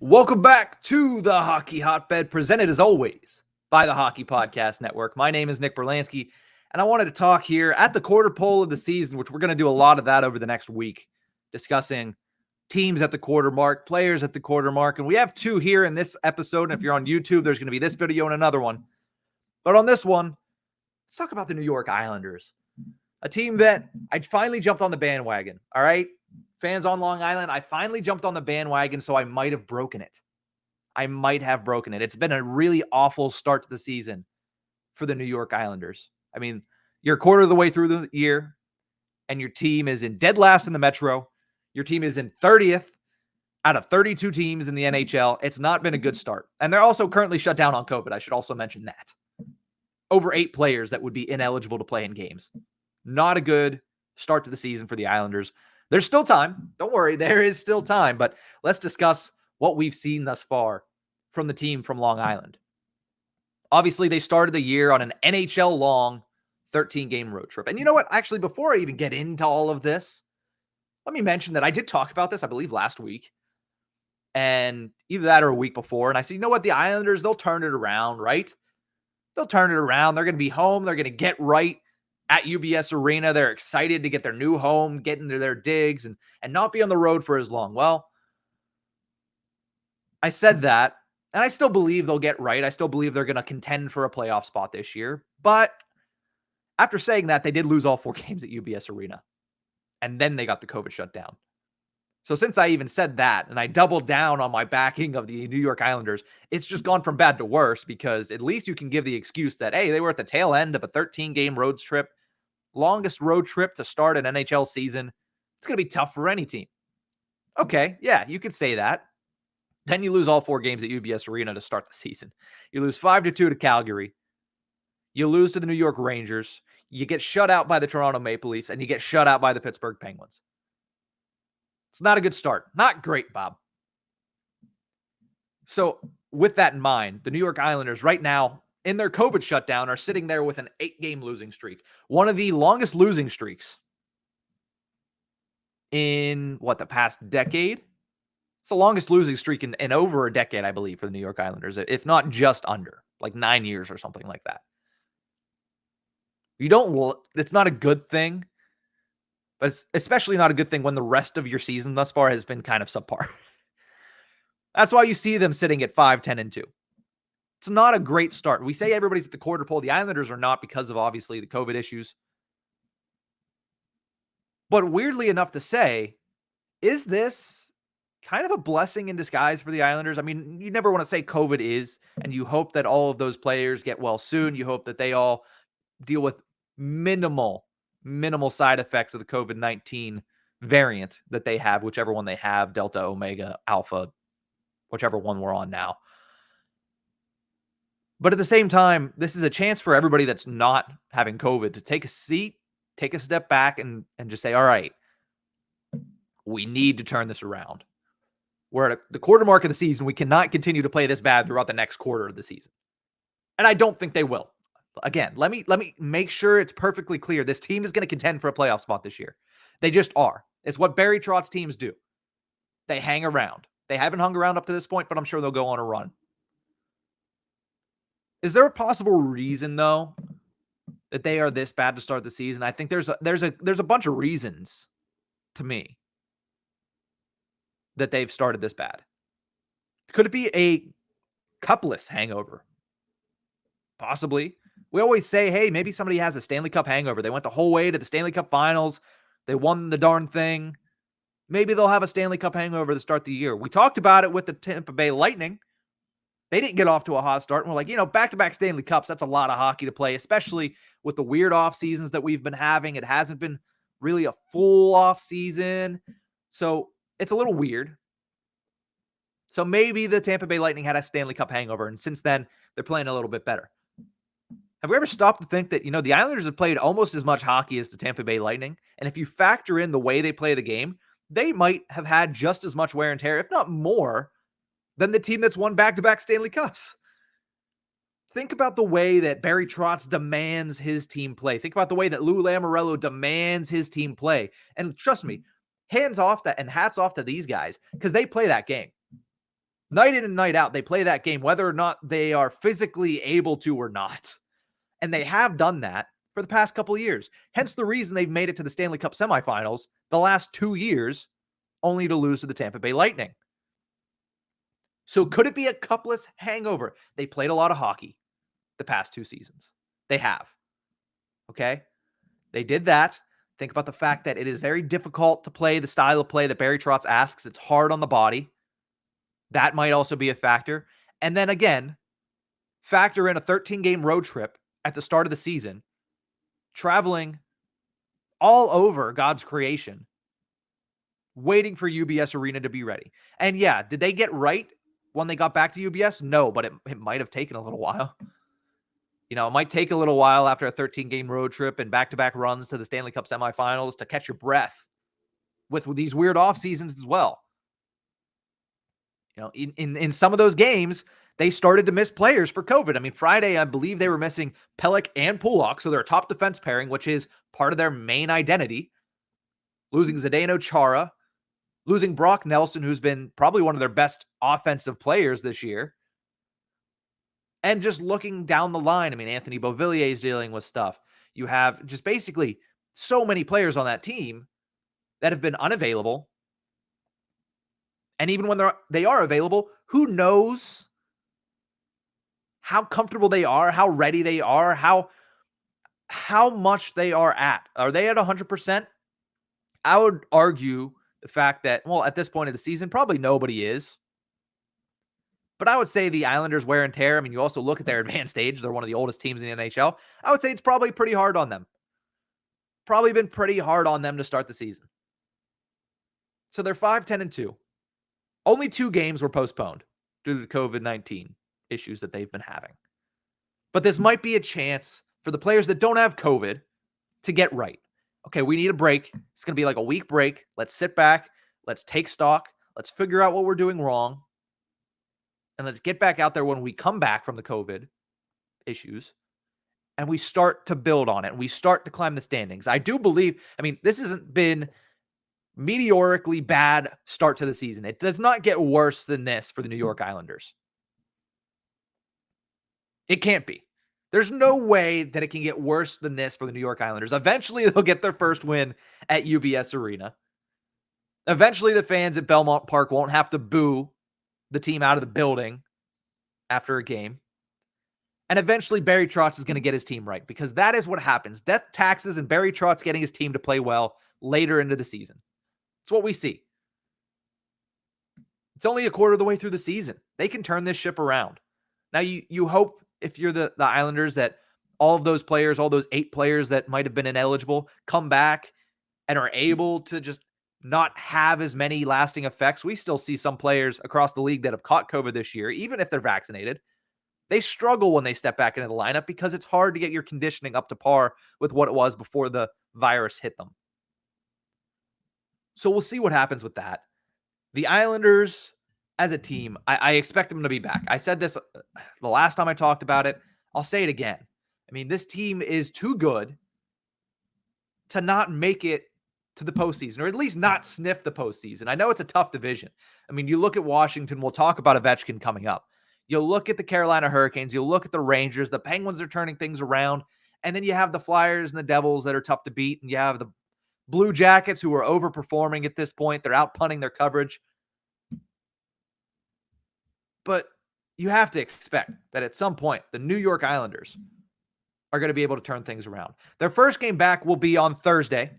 Welcome back to the Hockey Hotbed, presented as always by the Hockey Podcast Network. My name is Nick Brlansky, and I wanted to talk here at the quarter pole of the season, which we're going to do a lot of that over the next week, discussing teams at the quarter mark, players at the quarter mark. And we have two here in this episode. And if you're on YouTube, there's going to be this video and another one. But on this one, let's talk about the New York Islanders, a team that I finally jumped on the bandwagon. All right. Fans on Long Island, I finally jumped on the bandwagon, so I might have broken it. It's been a really awful start to the season for the New York Islanders. I mean, you're a quarter of the way through the year, and your team is in dead last in the Metro. Your team is in 30th out of 32 teams in the NHL. It's not been a good start. And they're also currently shut down on COVID. I should also mention that. Over 8 players that would be ineligible to play in games. Not a good start to the season for the Islanders. There's still time. Don't worry. There is still time. But let's discuss what we've seen thus far from the team from Long Island. Obviously, they started the year on an NHL-long 13-game road trip. And you know what? Actually, before I even get into all of this, let me mention that I did talk about this, I believe, last week. And either that or a week before. And I said, you know what? The Islanders, they'll turn it around, right? They'll turn it around. They're going to be home. They're going to get right at UBS Arena. They're excited to get their new home, get into their digs, and not be on the road for as long. Well, I said that, and I still believe they'll get right. I still believe they're going to contend for a playoff spot this year. But after saying that, they did lose all 4 games at UBS Arena. And then they got the COVID shutdown. So since I even said that, and I doubled down on my backing of the New York Islanders, it's just gone from bad to worse, because at least you can give the excuse that, hey, they were at the tail end of a 13-game road trip. Longest road trip to start an NHL season. It's going to be tough for any team. Okay, yeah, you could say that. Then you lose all 4 games at UBS Arena to start the season. You lose 5-2 to Calgary. You lose to the New York Rangers. You get shut out by the Toronto Maple Leafs, and you get shut out by the Pittsburgh Penguins. It's not a good start. Not great, Bob. So with that in mind, the New York Islanders right now, in their COVID shutdown, are sitting there with an 8-game losing streak. One of the longest losing streaks in, the past decade? It's the longest losing streak in over a decade, I believe, for the New York Islanders, if not just under, like 9 years or something like that. It's not a good thing, but it's especially not a good thing when the rest of your season thus far has been kind of subpar. That's why you see them sitting at 5-10-2. It's not a great start. We say everybody's at the quarter pole. The Islanders are not, because of obviously the COVID issues. But weirdly enough to say, is this kind of a blessing in disguise for the Islanders? I mean, you never want to say COVID is, and you hope that all of those players get well soon. You hope that they all deal with minimal side effects of the COVID-19 variant that they have, whichever one they have, Delta, Omega, Alpha, whichever one we're on now. But at the same time, this is a chance for everybody that's not having COVID to take a seat, take a step back, and just say, all right, we need to turn this around. We're at the quarter mark of the season. We cannot continue to play this bad throughout the next quarter of the season. And I don't think they will. Again, let me make sure it's perfectly clear. This team is going to contend for a playoff spot this year. They just are. It's what Barry Trotz's teams do. They hang around. They haven't hung around up to this point, but I'm sure they'll go on a run. Is there a possible reason, though, that they are this bad to start the season? I think there's a bunch of reasons, to me, that they've started this bad. Could it be a cupless hangover? Possibly. We always say, hey, maybe somebody has a Stanley Cup hangover. They went the whole way to the Stanley Cup Finals. They won the darn thing. Maybe they'll have a Stanley Cup hangover to start the year. We talked about it with the Tampa Bay Lightning. They didn't get off to a hot start. And we're like, back-to-back Stanley Cups, that's a lot of hockey to play, especially with the weird off seasons that we've been having. It hasn't been really a full off season. So it's a little weird. So maybe the Tampa Bay Lightning had a Stanley Cup hangover, and since then, they're playing a little bit better. Have we ever stopped to think that, the Islanders have played almost as much hockey as the Tampa Bay Lightning? And if you factor in the way they play the game, they might have had just as much wear and tear, if not more, than the team that's won back-to-back Stanley Cups. Think about the way that Barry Trotz demands his team play. Think about the way that Lou Lamoriello demands his team play. And trust me, hands off that and hats off to these guys, because they play that game. Night in and night out, they play that game, whether or not they are physically able to or not. And they have done that for the past couple of years. Hence the reason they've made it to the Stanley Cup semifinals the last 2 years, only to lose to the Tampa Bay Lightning. So could it be a cupless hangover? They played a lot of hockey the past 2 seasons. They have. Okay? They did that. Think about the fact that it is very difficult to play the style of play that Barry Trotz asks. It's hard on the body. That might also be a factor. And then again, factor in a 13-game road trip at the start of the season, traveling all over God's creation, waiting for UBS Arena to be ready. And yeah, did they get right when they got back to UBS? No, but it might have taken a little while. You know, it might take a little while after a 13-game road trip and back-to-back runs to the Stanley Cup semifinals to catch your breath with these weird off seasons as well. You know, in some of those games, they started to miss players for COVID. I mean, Friday, I believe they were missing Pelech and Pulak, so they're a top defense pairing, which is part of their main identity. Losing Zdeno Chara, losing Brock Nelson, who's been probably one of their best offensive players this year. And just looking down the line, I mean, Anthony Beauvillier is dealing with stuff. You have just basically so many players on that team that have been unavailable. And even when they are available, who knows how comfortable they are, how ready they are, how much they are at. Are they at 100%? I would argue the fact that, well, at this point of the season, probably nobody is. But I would say the Islanders' wear and tear, I mean, you also look at their advanced age. They're one of the oldest teams in the NHL. I would say it's probably pretty hard on them. Probably been pretty hard on them to start the season. So they're 5-10-2. Only 2 games were postponed due to the COVID-19 issues that they've been having. But this might be a chance for the players that don't have COVID to get right. Okay, we need a break. It's going to be like a week break. Let's sit back. Let's take stock. Let's figure out what we're doing wrong. And let's get back out there when we come back from the COVID issues and we start to build on it and we start to climb the standings. I do believe, I mean, this hasn't been meteorically bad start to the season. It does not get worse than this for the New York Islanders. It can't be. There's no way that it can get worse than this for the New York Islanders. Eventually, they'll get their first win at UBS Arena. Eventually, the fans at Belmont Park won't have to boo the team out of the building after a game. And eventually Barry Trotz is going to get his team right because that is what happens. Death, taxes, and Barry Trotz getting his team to play well later into the season. It's what we see. It's only a quarter of the way through the season. They can turn this ship around. Now, you hope if you're the Islanders that all of those players, all those 8 players that might have been ineligible, come back and are able to just not have as many lasting effects. We still see some players across the league that have caught COVID this year, even if they're vaccinated. They struggle when they step back into the lineup because it's hard to get your conditioning up to par with what it was before the virus hit them. So we'll see what happens with that. The Islanders, as a team, I expect them to be back. I said this the last time I talked about it. I'll say it again. I mean, this team is too good to not make it to the postseason, or at least not sniff the postseason. I know it's a tough division. I mean, you look at Washington, we'll talk about Ovechkin coming up. You'll look at the Carolina Hurricanes, you'll look at the Rangers, the Penguins are turning things around, and then you have the Flyers and the Devils that are tough to beat, and you have the Blue Jackets who are overperforming at this point. They're outpunting their coverage. But you have to expect that at some point, the New York Islanders are going to be able to turn things around. Their first game back will be on Thursday.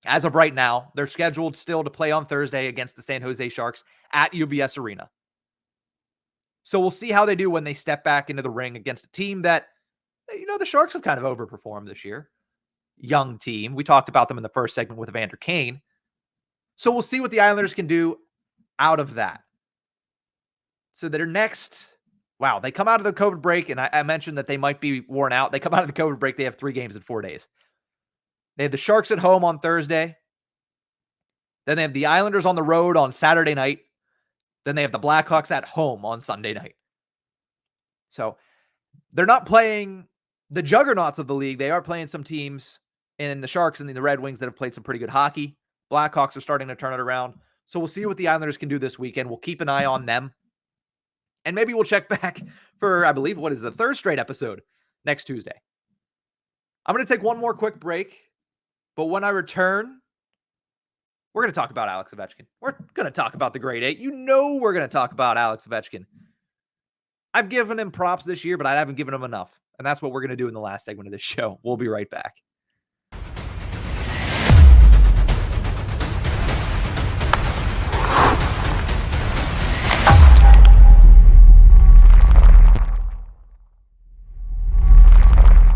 As of right now, they're scheduled still to play on Thursday against the San Jose Sharks at UBS Arena. So we'll see how they do when they step back into the ring against a team that, you know, the Sharks have kind of overperformed this year. Young team. We talked about them in the first segment with Evander Kane. So we'll see what the Islanders can do out of that. So their next, wow, they come out of the COVID break, and I mentioned that they might be worn out. They come out of the COVID break, they have 3 games in 4 days. They have the Sharks at home on Thursday. Then they have the Islanders on the road on Saturday night. Then they have the Blackhawks at home on Sunday night. So they're not playing the juggernauts of the league. They are playing some teams in the Sharks and the Red Wings that have played some pretty good hockey. Blackhawks are starting to turn it around. So we'll see what the Islanders can do this weekend. We'll keep an eye on them. And maybe we'll check back for, I believe, what is the third straight episode next Tuesday. I'm going to take one more quick break, but when I return, we're going to talk about Alex Ovechkin. We're going to talk about the grade 8. You know we're going to talk about Alex Ovechkin. I've given him props this year, but I haven't given him enough. And that's what we're going to do in the last segment of this show. We'll be right back.